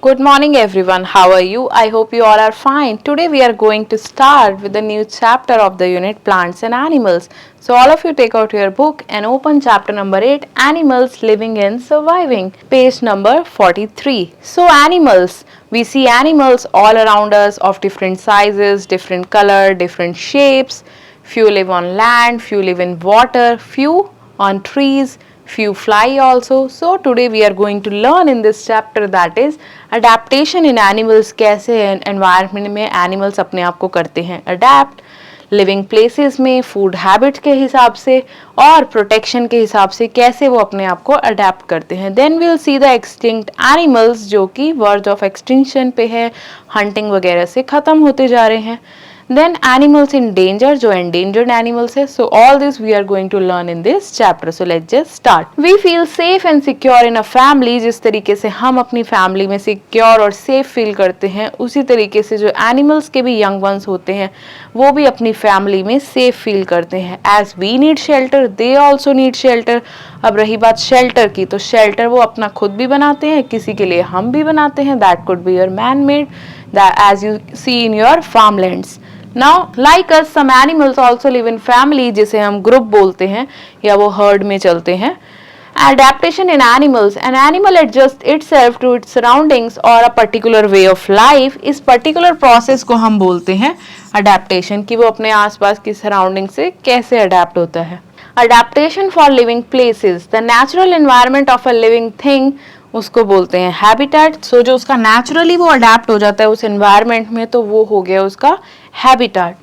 Good morning, everyone. How are you? I hope you all are fine. Today, we are going to start with a new chapter of the unit Plants and Animals. So, all of you take out your book and open chapter number 8 Animals Living and Surviving, page number 43. So, animals. We see animals all around us of different sizes, different color, different shapes. Few live on land, few live in water, few on trees, few fly also. So today we are going to learn in this chapter that is adaptation in animals, कैसे environment में animals अपने आप को करते हैं adapt, living places में, food habit के हिसाब से और प्रोटेक्शन के हिसाब से कैसे वो अपने आप को अडेप्ट करते हैं. Then will see the extinct animals जो कि वर्ज ऑफ एक्सटिंक्शन पे है, हंटिंग वगैरह से ख़त्म होते जा रहे हैं. Then animals in danger जो endangered animals है. So all this we are going to learn in this chapter. So let's just start. We feel safe and secure in a family. जिस तरीके से हम अपनी फैमिली में सिक्योर और safe feel करते हैं उसी तरीके से जो एनिमल्स के भी यंग वंस होते हैं वो भी अपनी फैमिली में सेफ फील करते हैं. As we need shelter they also need shelter. अब रही बात शेल्टर की, तो शेल्टर वो अपना खुद भी बनाते हैं, किसी के लिए हम भी बनाते हैं. That could be your man made as you see in your farmlands. Now, like us, some animals also live in family, जिसे हम ग्रुप बोलते हैं या वो हर्ड में चलते हैं. Adaptation in animals. An animal adjusts itself to its surroundings or a particular way of life. इस particular process को हम बोलते हैं adaptation, कि वो अपने आसपास की surrounding से कैसे adapt होता है. Adaptation for living places. The natural environment of a living thing उसको बोलते हैं हैबिटेट. सो जो उसका नेचुरली वो अडेप्ट हो जाता है उस एनवायरनमेंट में तो वो हो गया उसका habitat.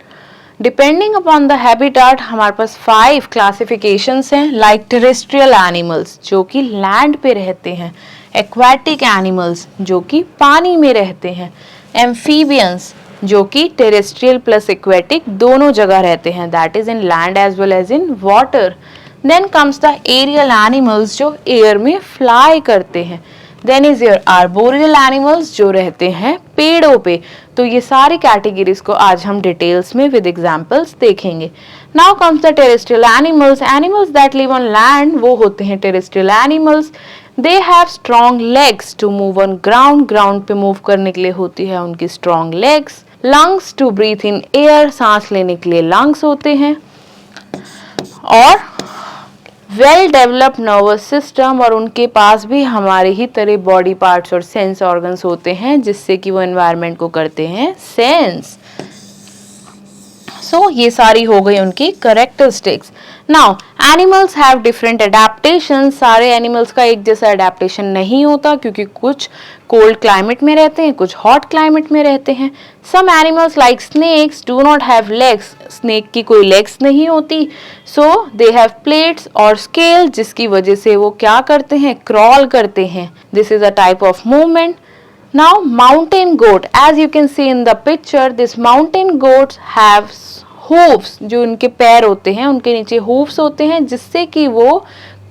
Depending upon the habitat हमारे पास 5 क्लासिफिकेशंस हैं. लाइक टेरेस्ट्रियल एनिमल्स जो कि लैंड पे रहते हैं, एक्वाटिक एनिमल्स जो कि पानी में रहते हैं, एम्फीबियंस जो कि टेरेस्ट्रियल प्लस एक्वाटिक दोनों जगह रहते हैं, that is in land as well as in water. Then comes the aerial animals जो एयर में फ्लाई करते हैं. Then is your arboreal animals जो रहते हैं पेड़ों पे. तो ये सारी कैटेगरीज को आज हम डिटेल्स में विद एग्जांपल्स देखेंगे. Now comes the terrestrial animals. Animals that live on land वो होते हैं terrestrial animals. They have strong legs to move on ground. Ground पे मूव करने के लिए होती है उनकी strong legs. Lungs to breathe in air. सांस लेने के लिए lungs होते हैं. और वेल डेवलप्ड नर्वस सिस्टम, और उनके पास भी हमारे ही तरह बॉडी पार्ट्स और सेंस ऑर्गन्स होते हैं जिससे कि वो एनवायरनमेंट को करते हैं सेंस. सो ये सारी हो गई उनकी characteristics. Now animals have different adaptation. सारे एनिमल्स का एक जैसा एडेप्टेशन नहीं होता क्योंकि कुछ कोल्ड क्लाइमेट में रहते हैं, कुछ हॉट क्लाइमेट में रहते हैं. Some animals like snakes do not have legs. Snake की कोई लेग्स नहीं होती. सो दे हैव प्लेट्स और स्केल जिसकी वजह से वो क्या करते हैं, क्रॉल करते हैं. This is a type of movement. Now mountain goat, as you can see in the picture, this mountain goats have hooves. जो उनके पैर होते हैं उनके नीचे hooves होते हैं जिससे कि वो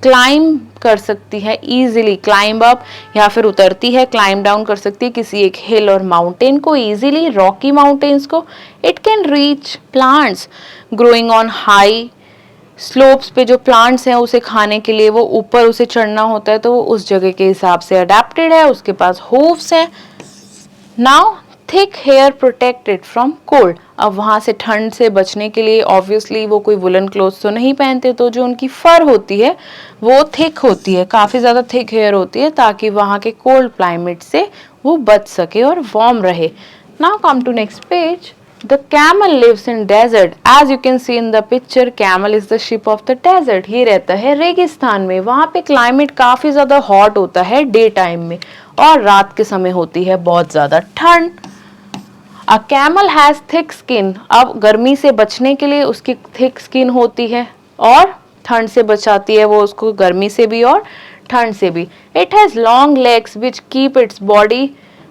क्लाइंब कर सकती है इजीली. क्लाइंब अप या फिर उतरती है, क्लाइंब डाउन कर सकती है किसी एक हिल और माउंटेन को इजीली, रॉकी माउंटेन्स को. It can reach plants growing on high slopes पे. जो प्लांट्स हैं उसे खाने के लिए वो ऊपर उसे चढ़ना होता है तो वो उस जगह के हिसाब से अडेप्टेड है, उसके पास हूफ्स हैं. Now thick hair protected from cold. अब वहाँ से ठंड से बचने के लिए ऑब्वियसली वो कोई वुलन क्लोथ्स तो नहीं पहनते, तो जो उनकी फर होती है वो थिक होती है, काफ़ी ज़्यादा थिक हेयर होती है ताकि वहाँ के कोल्ड क्लाइमेट से वो बच सके और वार्म रहे. Now come to next page. The camel lives in desert. As you can see in the picture, camel is the sheep of the desert. ये रहता है रेगिस्तान में. वहाँ पे क्लाइमेट काफ़ी ज़्यादा हॉट होता है डे टाइम में और रात के समय होती है बहुत ज़्यादा ठंड. A camel has thick skin. अब गर्मी से बचने के लिए उसकी thick skin होती है और ठंड से बचाती है वो उसको गर्मी से भी और ठंड से भी. It has long legs which keep its body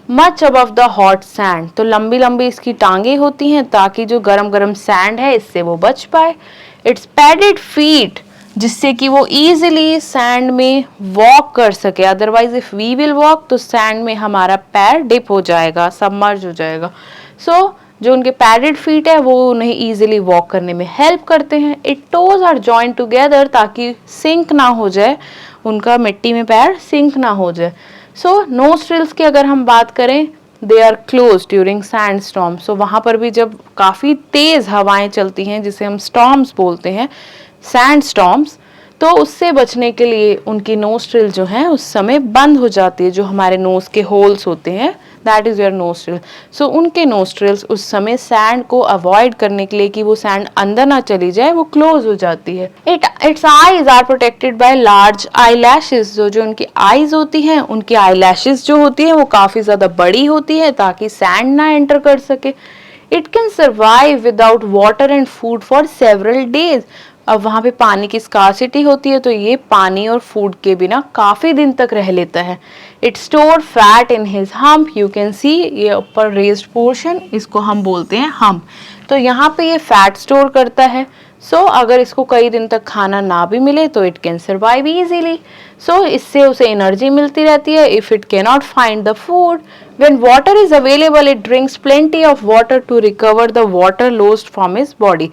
much above the hot sand. तो लंबी लंबी इसकी टांगे होती हैं ताकि जो गरम गरम सैंड है इससे वो बच पाए. इट्स पैडेड फीट जिससे कि वो इजीली सैंड में वॉक कर सके. Otherwise if we will walk तो सैंड में हमारा पैर डिप हो जाएगा, सबमर्ज हो जाएगा. सो जो उनके पैडेड फीट है वो उन्हें इजीली वॉक करने में हेल्प करते हैं. It toes are joint together ताकि सिंक ना हो जाए, उनका मिट्टी में पैर सिंक ना हो जाए. सो नोस्ट्रिल्स की अगर हम बात करें, they are close during sand storm. So वहाँ पर भी जब काफ़ी तेज़ हवाएं चलती हैं, जिसे हम स्टॉर्म्स बोलते हैं, सैंड स्टॉर्म्स, तो उससे बचने के लिए उनकी नोस्ट्रिल जो है उस समय बंद हो जाती है। जो हमारे नोज के होल्स होते हैं, दैट इज योर नोस्ट्रिल। सो उनके नोस्ट्रिल्स उस समय सैंड को अवॉइड करने के लिए कि वो सैंड अंदर ना चली जाए, वो क्लोज हो जाती है। Its eyes are protected by large eye lashes. जो उनकी आईज होती हैं, उनकी आई लैशेस जो होती है वो काफी ज्यादा बड़ी होती है ताकि सैंड ना एंटर कर सके। It can survive without water and food for several days. अब वहाँ पे पानी की स्कार्सिटी होती है, तो ये पानी और फूड के बिना काफी दिन तक रह लेता है। It store fat in his hump. You can सी, ये ऊपर रेज्ड पोर्शन, इसको हम बोलते हैं हम्प। तो यहाँ पे ये फैट स्टोर करता है। अगर इसको कई दिन तक खाना ना भी मिले तो इट कैन सर्वाइव इजीली। इससे उसे एनर्जी मिलती रहती है। If it can not find the food, when water is available it drinks plenty of water to recover the water lost from his body।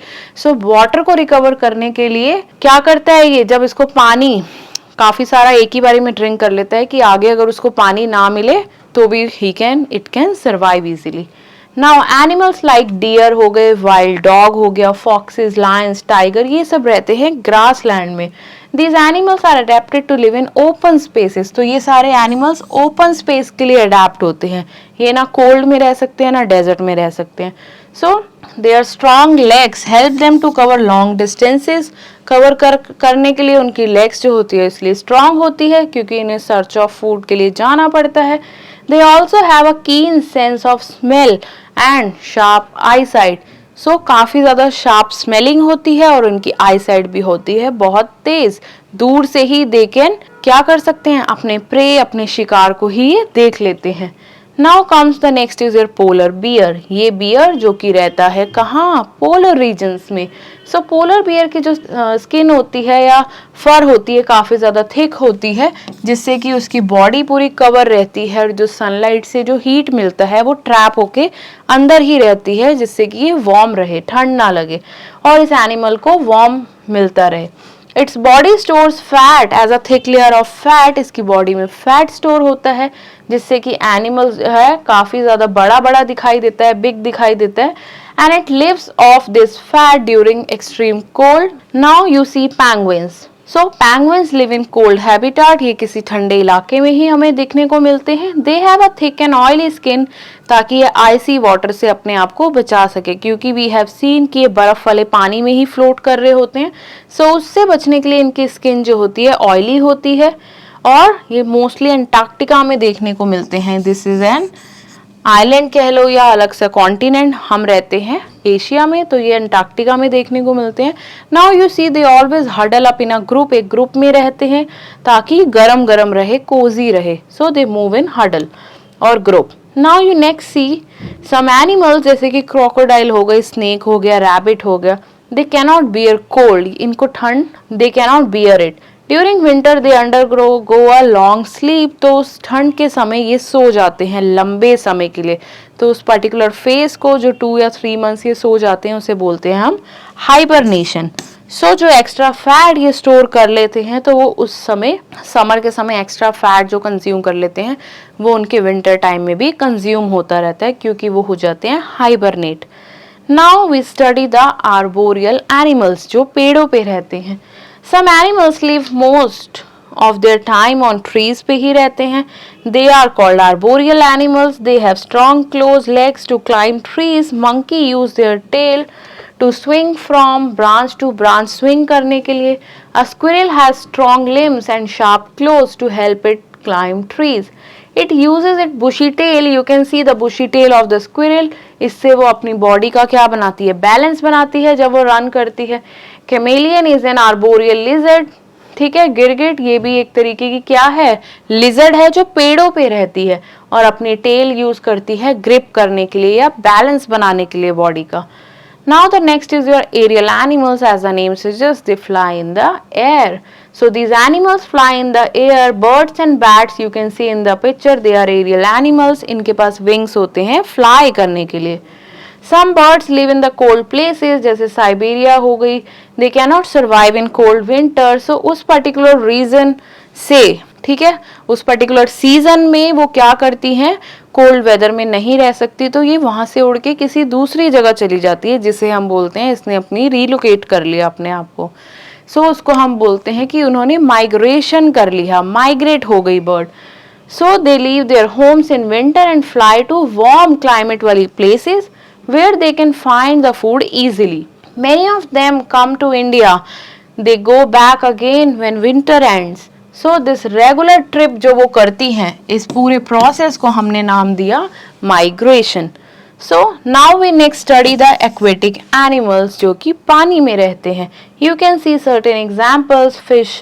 water को रिकवर करने के लिए क्या करता है ये, जब इसको पानी काफी सारा एक ही बारी में ड्रिंक कर लेता है कि आगे अगर उसको पानी ना मिले तो भी it can survive easily. Now animals like deer हो गए, वाइल्ड डॉग हो गया, फॉक्सेस, लायंस, टाइगर, ये सब रहते हैं ग्रास लैंड में। These animals are adapted to live in open spaces। तो ये सारे एनिमल्स ओपन स्पेस के लिए अडेप्ट होते हैं। ये ना कोल्ड में रह सकते हैं ना डेजर्ट में रह सकते हैं। Their strong legs help them to cover long distances. करने के लिए उनकी लेग्स जो होती है इसलिए स्ट्रॉन्ग होती है क्योंकि इन्हें सर्च ऑफ फूड के लिए जाना पड़ता है। दे ऑल्सो हैव अ कीन sense of smell and sharp I site. काफी ज्यादा शार्प स्मेलिंग होती है और उनकी आई साइट भी होती है बहुत तेज। दूर से ही दे कैन क्या कर सकते हैं, अपने प्रे, अपने शिकार को ही ये देख लेते हैं। Now comes the next is your polar bear. ये बियर जो कि रहता है कहाँ, पोलर रीजन्स में। पोलर बियर की जो स्किन होती है या फर होती है काफी ज्यादा थिक होती है, जिससे कि उसकी बॉडी पूरी कवर रहती है और जो सनलाइट से जो हीट मिलता है वो ट्रैप होके अंदर ही रहती है, जिससे कि ये वार्म रहे, ठंड ना लगे और इस एनिमल को वार्म मिलता रहे। Its body stores fat as a thick layer of fat. इसकी बॉडी में फैट स्टोर होता है जिससे कि एनिमल है काफी ज्यादा बड़ा बड़ा दिखाई देता है, बिग दिखाई देता है। And it lives off this fat during extreme cold. Now you see penguins. Penguins live in cold habitat. ये किसी ठंडे इलाके में ही हमें देखने को मिलते हैं। They have a thick and oily skin, ताकि ये आइसी वाटर से अपने आप को बचा सके, क्योंकि वी हैव सीन कि ये बर्फ वाले पानी में ही फ्लोट कर रहे होते हैं। उससे बचने के लिए इनकी स्किन जो होती है ऑयली होती है और ये मोस्टली अंटार्कटिका में देखने को मिलते हैं। दिस इज एन आइलैंड कह लो या अलग सा कॉन्टिनेंट। हम रहते हैं एशिया में, तो ये अंटार्कटिका में देखने को मिलते हैं। Now you see they always huddle up in a group. एक ग्रुप में रहते हैं ताकि गरम गरम रहे, कोजी रहे। दे मूव इन हडल और group. Now you next see some animals जैसे कि क्रोकोडाइल हो गए, स्नेक हो गया, रैबिट हो गया। They cannot beer cold. इनको ठंड they cannot bear it. During winter they undergo go a long sleep. तो उस ठंड के समय ये सो जाते हैं लंबे समय के लिए। तो उस पर्टिकुलर फेज को जो 2 या 3 मंथ्स ये सो जाते हैं उसे बोलते हैं हम हाइबरनेशन। जो एक्स्ट्रा फैट ये स्टोर कर लेते हैं तो वो उस समय समर के समय एक्स्ट्रा फैट जो कंज्यूम कर लेते हैं वो उनके विंटर टाइम में भी कंज्यूम होता रहता है, क्योंकि वो हो जाते हैं hibernate. Now we study the arboreal animals, जो पेड़ों पे रहते हैं। Some animals live most of their time on trees पे ही रहते हैं। They are called arboreal animals. They have strong claws, legs to climb trees. Monkey use their tail to swing from branch to branch, swing करने के लिए। A squirrel has strong limbs and sharp claws to help it climb trees. It uses its bushy tail. You can see the bushy tail of the squirrel. इससे वो अपनी body का क्या बनाती है, बैलेंस बनाती है जब वो रन करती है। Chameleon is an arboreal lizard. ठीक है, गिरगिट ये भी एक तरीके की क्या है, लिजर्ड है जो पेड़ों पे रहती है और अपनी टेल यूज करती है ग्रिप करने के लिए या बैलेंस बनाने के लिए बॉडी का। Now the next is your aerial animals. As the name suggests, they fly in the air. So these animals fly in the air. Birds and bats you can see in the picture. They are aerial animals. इनके पास wings होते हैं fly करने के लिए। Some birds live in the cold places, जैसे Siberia हो गई। They cannot survive in cold winter. So उस particular reason से ठीक है, उस पर्टिकुलर सीजन में वो क्या करती हैं, कोल्ड वेदर में नहीं रह सकती, तो ये वहां से उड़ के किसी दूसरी जगह चली जाती है, जिसे हम बोलते हैं इसने अपनी रिलोकेट कर लिया अपने आप को। सो उसको हम बोलते हैं कि उन्होंने माइग्रेशन कर लिया, माइग्रेट हो गई bird. So they leave their homes in winter and fly to warm climate वाली places where they can find the food easily. Many of them come to India. They go back again when winter ends. So this regular trip जो वो करती हैं, इस पूरे process को हमने नाम दिया migration. So now we next study the aquatic animals जो कि पानी में रहते हैं. You can see certain examples: fish,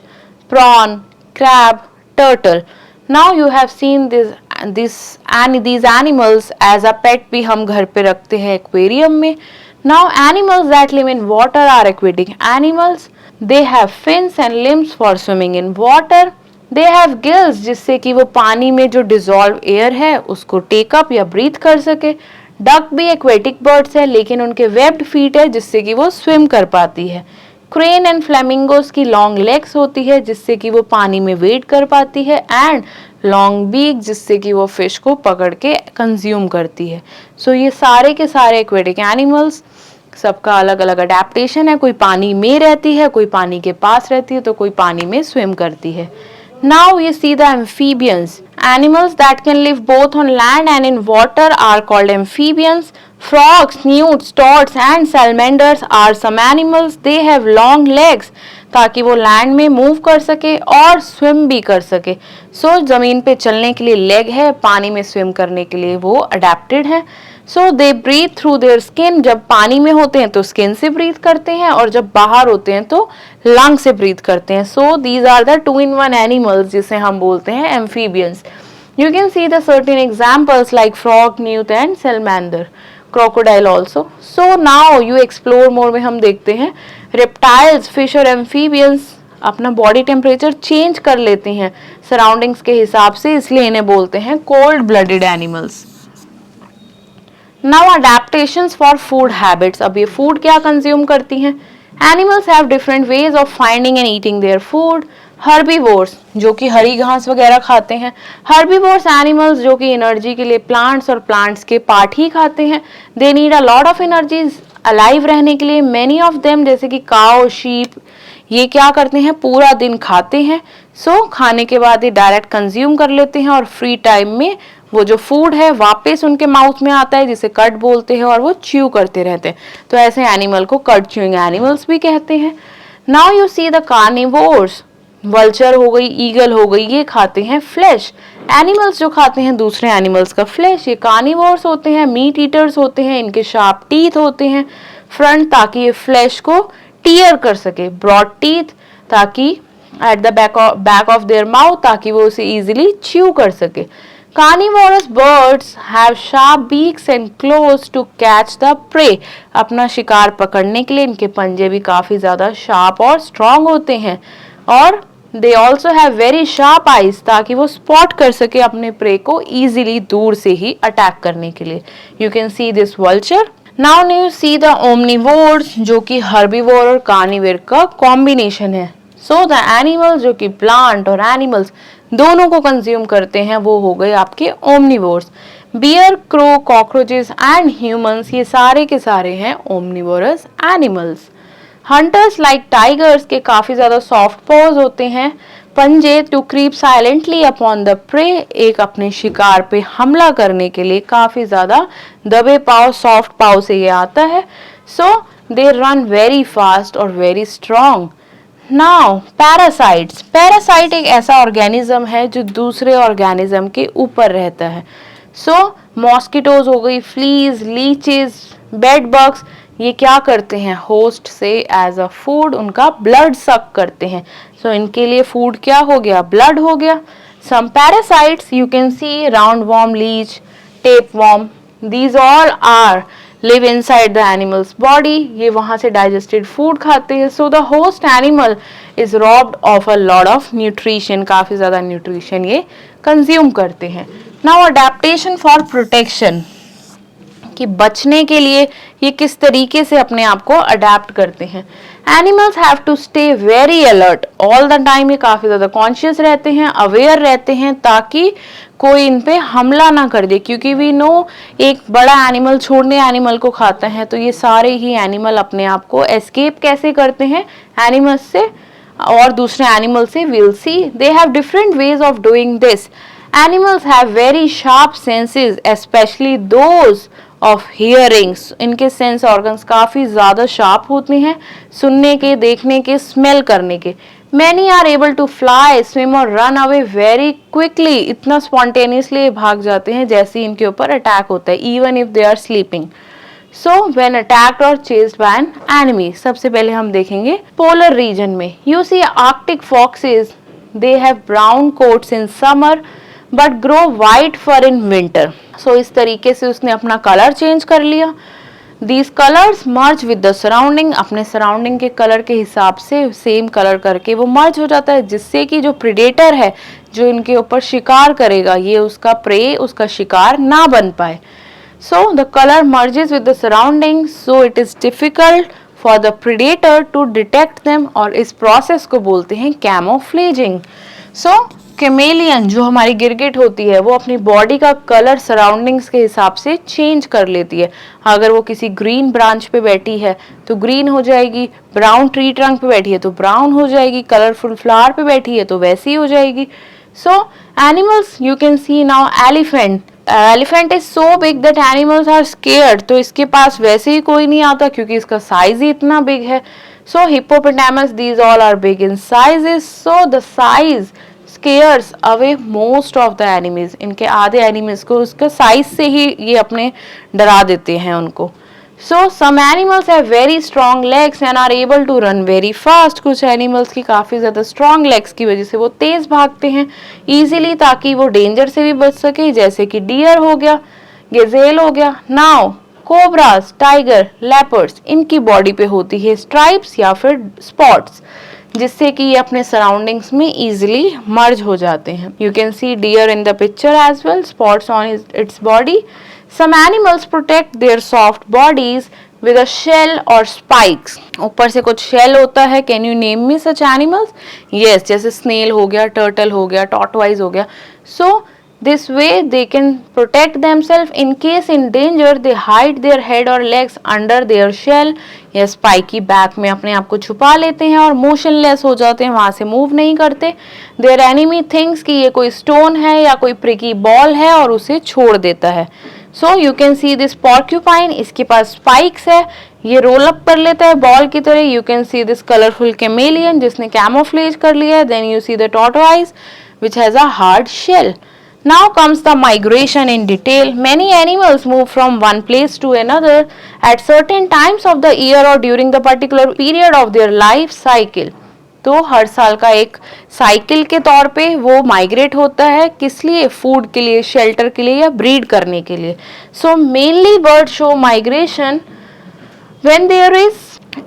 prawn, crab, turtle. Now you have seen these animals as a pet भी हम घर पे रखते हैं aquarium में. Now animals that live in water are aquatic animals. They have fins and limbs for swimming in water. They have gills जिससे कि वो पानी में जो dissolve air है उसको take up या breathe कर सके. Duck भी aquatic birds है लेकिन उनके webbed feet है जिससे कि वो swim कर पाती है. क्रेन एंड फ्लेमिंगोस की लॉन्ग लेग्स होती है जिससे कि वो पानी में वेट कर पाती है, एंड लॉन्ग बीक जिससे कि वो फिश को पकड़ के कंज्यूम करती है. सो ये सारे के सारे एक्वेटिक एनिमल्स, सबका अलग अलग अडेप्टेशन है. कोई पानी में रहती है, कोई पानी के पास रहती है, तो कोई पानी में स्विम करती है. Now we see the amphibians. Animals that can live both on land and in water are called amphibians. Frogs, newts, toads and salamanders are some animals. They have long legs ताकि वो land में move कर सके और swim भी कर सके. सो जमीन पे चलने के लिए लेग है, पानी में स्विम करने के लिए वो अडेप्टेड है. So they breathe through their skin. जब पानी में होते हैं तो स्किन से ब्रीथ करते हैं और जब बाहर होते हैं तो लंग से ब्रीथ करते हैं. So these are the 2-in-1 animals जिसे हम बोलते हैं amphibians. You can see the certain examples like frog, newt and salamander, crocodile also. So now you explore more में हम देखते हैं reptiles, fish और amphibians अपना body temperature change कर लेते हैं surroundings के हिसाब से, इसलिए इन्हें बोलते हैं cold blooded animals. Now adaptations for food habits. अब ये food क्या consume करती हैं? Animals have different ways of finding and eating their food. Herbivores जो कि हरी घास वगैरह खाते हैं. Herbivores animals जो कि एनर्जी के लिए प्लांट्स और प्लांट्स के पार्ट ही खाते हैं. They need a lot of energy alive रहने के लिए. Many of them जैसे कि काउ, शीप, ये क्या करते हैं, पूरा दिन खाते हैं. सो खाने के बाद ये डायरेक्ट कंज्यूम कर लेते हैं और फ्री टाइम में वो जो फूड है वापस उनके माउथ में आता है जिसे कट बोलते हैं और वो च्यू करते रहते हैं. तो ऐसे एनिमल को कट च्यूइंग एनिमल्स भी कहते हैं. Now you see the carnivores. Vulture हो गई, ईगल हो गई, ये खाते हैं फ्लैश. एनिमल्स जो खाते हैं दूसरे एनिमल्स का फ्लैश, ये कार्निवोर्स होते हैं, मीट ईटर्स होते हैं. इनके शार्प टीथ होते हैं फ्रंट ताकि ये फ्लैश को टीयर कर सके. ब्रॉड टीथ ताकि at the back of their mouth ताकि वो उसे इजीली च्यू कर सके. Carnivorous birds have sharp beaks and claws to catch the prey. अपना शिकार पकड़ने के लिए इनके पंजे भी काफी ज्यादा शार्प और स्ट्रॉन्ग होते हैं. और they also have very sharp eyes ताकि वो स्पॉट कर सके अपने प्रे को इजीली दूर से ही अटैक करने के लिए. You can see this vulture. Now you see the omnivores जो कि herbivore और carnivore का कॉम्बिनेशन है. So the animals जो कि प्लांट और एनिमल्स दोनों को कंज्यूम करते हैं वो हो गए आपके omnivores. Bear, crow, cockroaches and humans ये सारे के सारे हैं omnivorous animals. Hunters like tigers के काफी ज्यादा सॉफ्ट पॉज होते हैं, पंजे to creep silently upon the prey. एक अपने शिकार पे हमला करने के लिए काफी ज्यादा दबे पाव, सॉफ्ट पाव से ये आता है. So they run very fast और very strong. Now parasites. Parasite एक ऐसा ऑर्गेनिज्म है जो दूसरे ऑर्गेनिज्म के ऊपर रहता है. सो मॉस्किटोज हो गई, फ्लीज, लीचेस, बेड बग्स, ये क्या करते हैं, होस्ट से एज अ फूड उनका ब्लड सक करते हैं. सो इनके लिए फूड क्या हो गया, ब्लड हो गया. Some parasites you can see round worm, leech, tape worm, these all are live inside the animals body. ये वहां से डाइजेस्टेड फूड खाते हैं. So the host animal is robbed of a lot of nutrition. काफी ज्यादा nutrition ये consume करते हैं. नाउ अडेप्टेशन फॉर प्रोटेक्शन, कि बचने के लिए ये किस तरीके से अपने आप को अडेप्ट करते हैं. Animals have to stay very alert all the time, ये काफी ज्यादा कॉन्शियस रहते हैं, अवेयर रहते हैं, ताकि कोई इन पे हमला ना कर दे, क्योंकि वी नो एक बड़ा एनिमल छोड़ने एनिमल को खाता है, तो ये सारे ही एनिमल अपने आप को एस्केप कैसे करते हैं एनिमल्स से और दूसरे एनिमल से, will see. They have different ways of doing this. Animals have very sharp senses, specially those of hearings. इनके सेंस ऑर्गन्स काफी ज्यादा शार्प होते हैं, सुनने के, देखने के, स्मेल करने के। Many are able to fly, swim और रन अवे वेरी क्विकली, इतना स्पॉन्टेनियसली भाग जाते हैं जैसे इनके ऊपर अटैक होता है, even if they are sleeping. So when attacked और चेस्ड बाय एन एनिमी, सबसे पहले हम देखेंगे पोलर रीजन में। You see Arctic foxes, they have brown coats in summer but grow white fur in winter. So इस तरीके से उसने अपना कलर चेंज कर लिया। These colors merge with the surrounding, अपने सराउंडिंग के कलर के हिसाब से सेम कलर करके वो मर्ज हो जाता है, जिससे कि जो प्रेडेटर है, जो इनके ऊपर शिकार करेगा, ये उसका प्रे, उसका शिकार ना बन पाए। So the color merges with the surroundings, so it is difficult for the predator to detect them, और इस प्रोसेस को बोलते हैं कैमोफ्लेजिंग। So कैमेलियन, जो हमारी गिरगिट होती है, वो अपनी बॉडी का कलर सराउंडिंग्स के हिसाब से चेंज कर लेती है। अगर वो किसी ग्रीन ब्रांच पे बैठी है तो ग्रीन हो जाएगी, ब्राउन ट्री ट्रंक पे बैठी है तो ब्राउन हो जाएगी, कलरफुल फ्लावर पे बैठी है तो वैसी हो जाएगी। So animals, you can see now elephant. Elephant is so big that animals are scared, तो इसके पास वैसे ही कोई नहीं आता क्योंकि इसका साइज ही इतना बिग है। So hippopotamus, these all are big in sizes, so the size scares away most of the enemies, इनके आधे एनिमल्स को उसके साइज से ही ये अपने डरा देते हैं उनको। So some animals have very strong legs and are able to run very fast, कुछ एनिमल्स की काफी ज्यादा स्ट्रॉन्ग लेग्स की वजह से वो तेज भागते हैं इजीली, ताकि वो डेंजर से भी बच सके, जैसे कि डियर हो गया, गेजेल हो गया। नाउ कोबरास, टाइगर, लेपर्ड्स, इनकी बॉडी पे होती है स्ट्राइप्स या फिर स्पॉट्स, जिससे कि ये अपने सराउंडिंग्स में इजीली मर्ज हो जाते हैं। You can see deer in the picture as well, spots on its body. Some animals protect their soft bodies with a shell और स्पाइक्स, ऊपर से कुछ शेल होता है। Can you name me such animals? Yes, जैसे snail हो गया, turtle हो गया, टॉर्टवाइज हो गया। So this way they can protect themselves in case in danger, they hide their head or legs under their shell या स्पाइकी बैक में अपने आप को छुपा लेते हैं और मोशनलेस हो जाते हैं, वहां से मूव नहीं करते। their enemy thinks कि ये कोई स्टोन है या कोई प्रिकी बॉल है और उसे छोड़ देता है। So you can see this porcupine, इसके पास स्पाइक्स है, ये रोल अप कर लेता है बॉल की तरह। You can see this colourful chameleon जिसने कैमोफ्लेज कर लिया है। Then you see the tortoise which has a hard shell. Now comes the migration in detail. Many animals move from one place to another at certain times of the year or during the particular period of their life cycle. तो हर साल का एक cycle के तौर पे वो migrate होता है, किस लिए? फूड के लिए, शेल्टर के लिए या ब्रीड करने के लिए। So mainly bird show migration when there is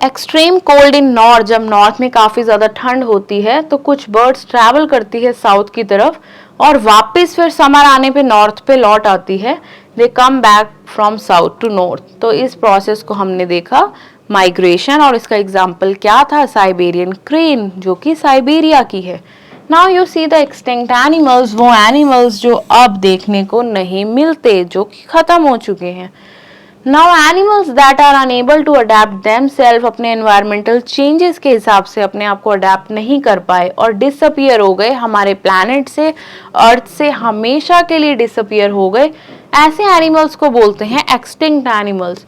extreme cold in north, जब नॉर्थ में काफी ज्यादा ठंड होती है तो कुछ बर्ड्स ट्रैवल करती है साउथ की तरफ और वापस फिर समर आने पे नॉर्थ पे लौट आती है। They come back from south to north. तो इस प्रोसेस को हमने देखा माइग्रेशन, और इसका एग्जाम्पल क्या था? साइबेरियन क्रेन, जो कि साइबेरिया की है। Now you see the extinct animals, वो एनिमल्स जो अब देखने को नहीं मिलते, जो कि खत्म हो चुके हैं। Now animals that are unable to adapt themselves, अपने environmental changes के हिसाब से अपने आप को adapt नहीं कर पाए और disappear हो गए हमारे planet से, अर्थ से हमेशा के लिए disappear हो गए, ऐसे animals को बोलते हैं extinct animals.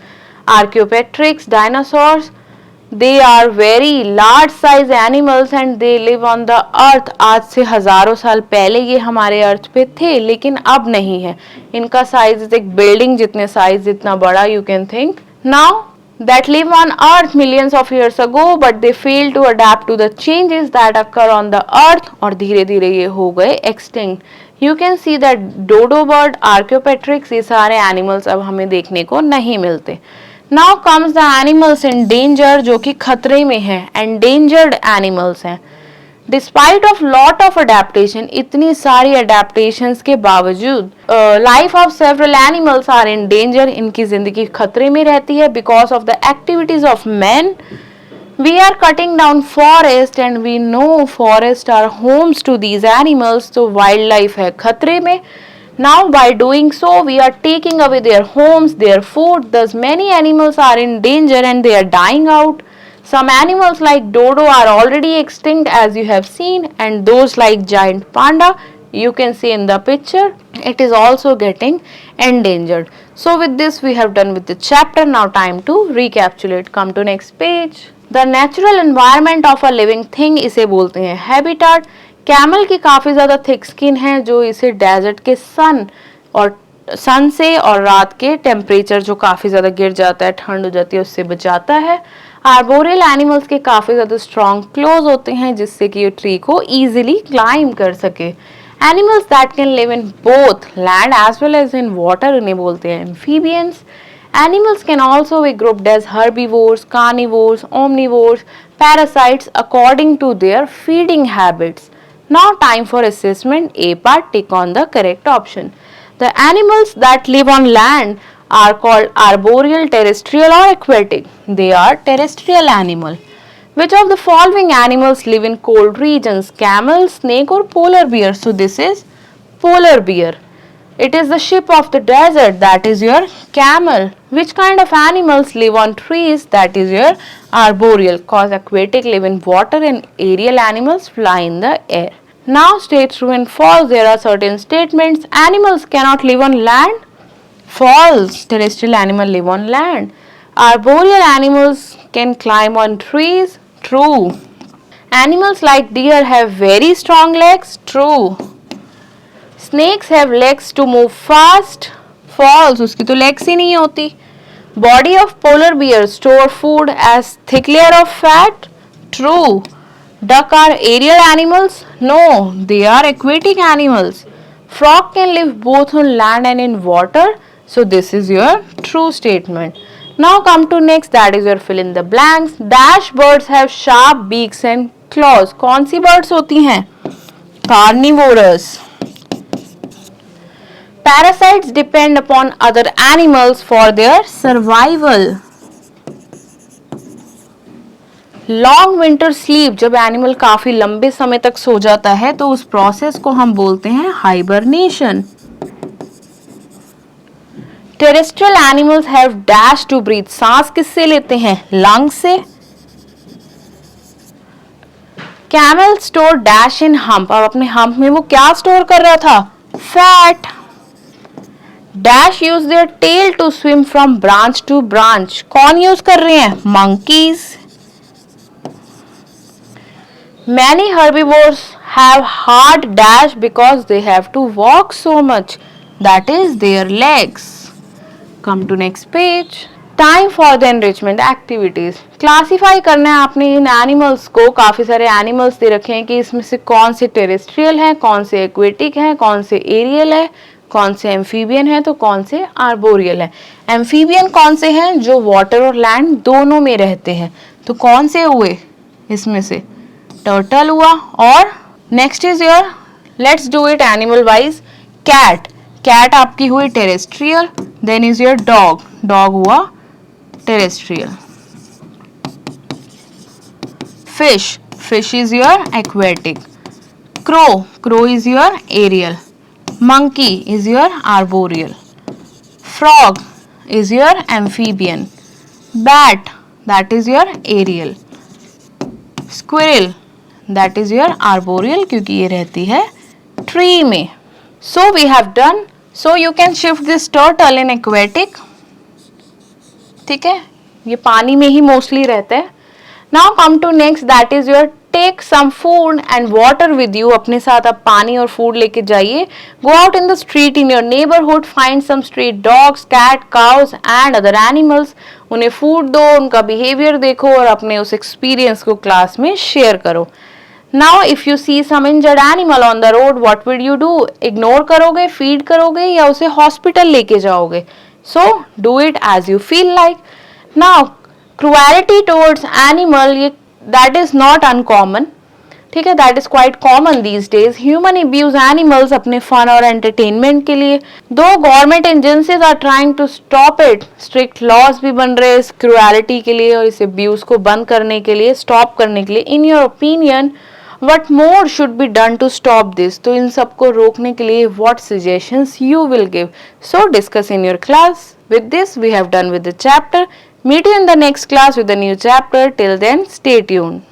Archaeopteryx, dinosaurs, they are very large size animals and they live on the earth. आज से हजारों साल पहले ये हमारे अर्थ पे थे, लेकिन अब नहीं है। इनका साइज एक बिल्डिंग जितने साइज जितना बड़ा, you can think. Now that live on earth millions of years ago but they fail to adapt to the changes that occur on the earth, और धीरे धीरे ये हो गए extinct. You can see that dodo bird, Archaeopteryx, ये सारे animals अब हमें देखने को नहीं मिलते। Now comes the animals in danger, जो कि खतरे में है, endangered animals हैं। Despite of lot of adaptation, इतनी सारी adaptations के बावजूद life of several animals are in danger, इनकी जिंदगी खतरे में रहती है because of the activities of men We are cutting down forest and we know forests are homes to these animals, so wildlife है खतरे में. Now by doing so we are taking away their homes, their food, thus many animals are in danger and they are dying out. Some animals like dodo are already extinct as you have seen, and those like giant panda you can see in the picture, it is also getting endangered. So with this we have done with the chapter. Now time to recapitulate. Come to next page. The natural environment of a living thing इसे बोलते हैं habitat. Camel की काफ़ी ज़्यादा thick skin है जो इसे desert के सन से और रात के टेम्परेचर जो काफ़ी ज़्यादा गिर जाता है, ठंड हो जाती है, उससे बचाता है. आर्बोरियल एनिमल्स के काफ़ी ज़्यादा स्ट्रॉन्ग क्लोज होते हैं जिससे कि ये ट्री को ईजिली क्लाइम कर सके. Animals that can live in both land as well as in water इन्हें बोलते हैं amphibians. Animals can also be grouped as herbivores, carnivores, omnivores, parasites according to their feeding habits. Now time for assessment. A part, tick on the correct option. The animals that live on land are called arboreal, terrestrial or aquatic. They are terrestrial animal. Which of the following animals live in cold regions? Camel, snake or polar bear? So this is polar bear. It is the ship of the desert, that is your camel. Which kind of animals live on trees? That is your arboreal. Cause aquatic live in water and aerial animals fly in the air. Now state true and false. There are certain statements. Animals cannot live on land. False. Terrestrial animals live on land. Arboreal animals can climb on trees. True. Animals like deer have very strong legs. True. Snakes have legs to move fast. False. उसकी तो legs ही नहीं होती. Body of polar bear store food as thick layer of fat. True. Duck are aerial animals. No, they are aquatic animals. Frog can live both on land and in water. So this is your true statement. Now come to next, that is your fill in the blanks. Dash birds have sharp beaks and claws. कौन सी birds होती हैं? Carnivorous. Parasites depend upon other animals for their survival. Long winter sleep, जब animal काफी लंबे समय तक सो जाता है तो उस प्रोसेस को हम बोलते हैं hibernation. Terrestrial animals have dash to breathe. सांस किससे लेते हैं? लंग्स से. Camel store dash in hump. अब अपने हम्प में वो क्या स्टोर कर रहा था? Fat. Dash use their tail to swim from branch to branch. कौन यूज कर रहे हैं? Monkeys. Many herbivores have hard dash because they have to walk so much. That is their legs. Come to next page. Time for the enrichment activities. Classify करना है आपने इन animals को. काफ़ी सारे एनिमल्स दे रखे हैं कि इसमें से कौन से टेरेस्ट्रियल हैं, कौन से एक्वेटिक हैं, कौन से एरियल है, कौन से एम्फीबियन है, तो कौन से आर्बोरियल है. एम्फीबियन कौन से हैं? जो वाटर और लैंड दोनों में रहते हैं. तो कौन से हुए इसमें से? टर्टल हुआ. और next is your, let's do it animal wise. Cat. Cat आपकी हुई terrestrial. Then is your dog. Dog हुआ terrestrial. Fish. Fish is your aquatic. Crow. Crow is your aerial. Monkey is your arboreal. Frog is your amphibian. Bat, that is your aerial. Squirrel, that is your arboreal क्योंकि ये रहती है tree में. So we have done. So you can shift this turtle in aquatic. ठीक है, ये पानी में ही mostly रहते हैं. Now come to next, that is your take some food and water with you. अपने साथ आप पानी और फूड लेके जाइए. Go out in the street in your neighborhood, find some street dogs, cat, cows and other animals. उन्हें food दो, उनका बिहेवियर देखो और अपने उस एक्सपीरियंस को क्लास में शेयर करो. Now if you see some injured animal on the road, what will you do? Ignore करोगे, फीड करोगे या उसे हॉस्पिटल लेके जाओगे? So do it as you feel like. Now cruelty towards animal, that is not uncommon. ठीक है, that is quite common these days. Human abuse animals अपने fun और एंटरटेनमेंट के लिए. Though government agencies are trying to stop it. Strict laws भी बन रहे हैं इस क्रूएलिटी के लिए और इस अब्यूज को बंद करने के लिए, स्टॉप करने के लिए. In your opinion what more should be done to stop this? तो इन सबको रोकने के लिए what suggestions you will give? So discuss in your class. With this we have done with the chapter. Meet you in the next class with a new chapter. Till then, stay tuned.